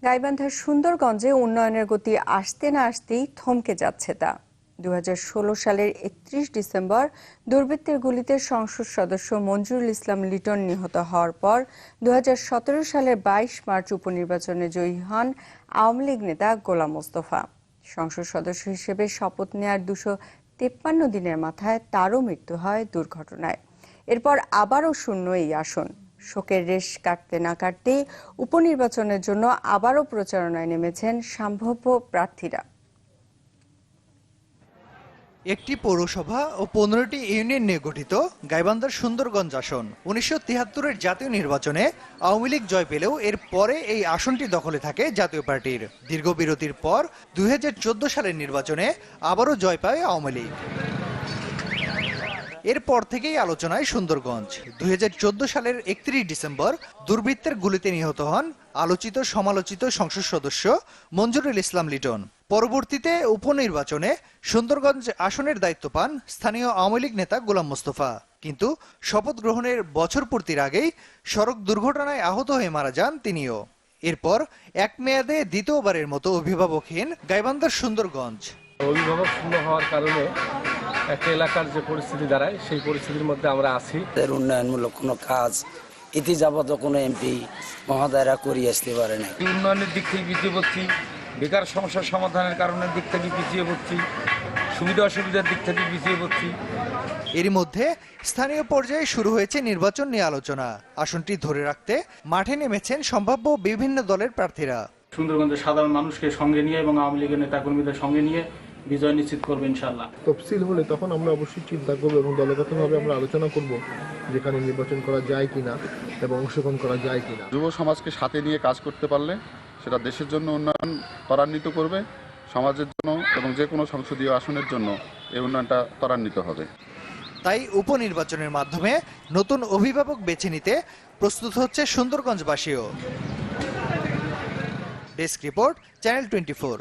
গাইবান্ধার সুন্দরগঞ্জে উন্নয়নের গতি আসতে না আসতেই থমকে যাচ্ছে তা। 2016 সালের 31 ডিসেম্বর দুর্বৃত্তের গুলিতে সংসদ সদস্য মঞ্জুরুল ইসলাম লিটন নিহত হওয়ার পর 2017 সালের 22 মার্চ উপনির্বাচনে জয়ী হন আওয়ামী লীগ নেতা গোলাম মোস্তফা। সংসদ সদস্য হিসেবে শপথ নেয়ার 253 দিনের মাথায় তারও মৃত্যু হয় দুর্ঘটনায়। এরপর আবারও শূন্য এই আসন। শোকের রেশ কাটতে না কাটতেই উপনির্বাচনের জন্য আবারও প্রচারণায় নেমেছেন সম্ভাব্য প্রার্থীরা। একটি পৌরসভা ও 15টি ইউনিয়ন নিয়ে গঠিত গাইবান্ধার সুন্দরগঞ্জ আসন 1973-এর জাতীয় নির্বাচনে আওয়ামী লীগ জয় পেলেও এর পরে এই আসনটি দখলে থাকে জাতীয় পার্টির। দীর্ঘ বিরতির পর 2014 সালের নির্বাচনে আবারও জয় পায় আওয়ামী লীগ। এরপর থেকেই আলোচনায় সুন্দরগঞ্জ। 2014 সালের 31 ডিসেম্বর দুর্বৃত্তের গুলিতে নিহত হন আলোচিত সমালোচিত সংসদ সদস্য মঞ্জুরুল ইসলাম লিটন। পরবর্তীতে উপনির্বাচনে সুন্দরগঞ্জ আসনের দায়িত্ব পান স্থানীয় আওয়ামী লীগ নেতা গোলাম মোস্তফা। কিন্তু শপথ গ্রহণের বছর পূর্তির আগেই সড়ক দুর্ঘটনায় আহত হয়ে মারা যান তিনিও। এরপর এক মেয়াদে দ্বিতীয়বারের মতো অভিভাবকহীন গাইবান্ধার সুন্দরগঞ্জ। অভিভাবক শূন্য হওয়ার কারণে একটা এলাকার যে পরিস্থিতি দাঁড়ায় সেই পরিস্থিতির মধ্যে আমরা আছি। উন্নয়নমূলক কোনো কাজ ইতি যাবত কোনো এমপি মহোদয়রা করিয়ে আসতে পারে না। উন্নয়নের দিক থেকে পিছিয়ে পড়ছি, বেকার সমস্যার সমাধানের কারণের দিক থেকে পিছিয়ে পড়ছি, সুবিধা অসুবিধার দিক থেকে পিছিয়ে পড়ছি। এরই মধ্যে স্থানীয় পর্যায়ে শুরু হয়েছে নির্বাচন নিয়ে আলোচনা। আসনটি ধরে রাখতে মাঠে নেমেছেন সম্ভাব্য বিভিন্ন দলের প্রার্থীরা। সুন্দরগঞ্জের সাধারণ মানুষকে সঙ্গে নিয়ে এবং আওয়ামী লীগের নেতাকর্মীদের সঙ্গে নিয়ে বিজয় নিশ্চিত করবে ইনশাআল্লাহ। তফসিল হলে তখন আমরা অবশ্যই চিন্তা করবো এবং দলগতভাবে আমরা আলোচনা করব যেখানে নির্বাচন করা যায় কিনা এবং অংশগ্রহণ করা যায় কিনা। যুব সমাজকে সাথে নিয়ে কাজ করতে পারলে সেটা দেশের জন্য উন্নয়ন ত্বরান্বিত করবে, সমাজের জন্য এবং যে কোনো সংসদীয় আসনের জন্য এই উন্নয়নটা ত্বরান্বিত হবে। তাই উপনির্বাচনের মাধ্যমে নতুন অভিভাবক বেছে নিতে প্রস্তুত হচ্ছে সুন্দরগঞ্জবাসীও। Desk report, channel 24।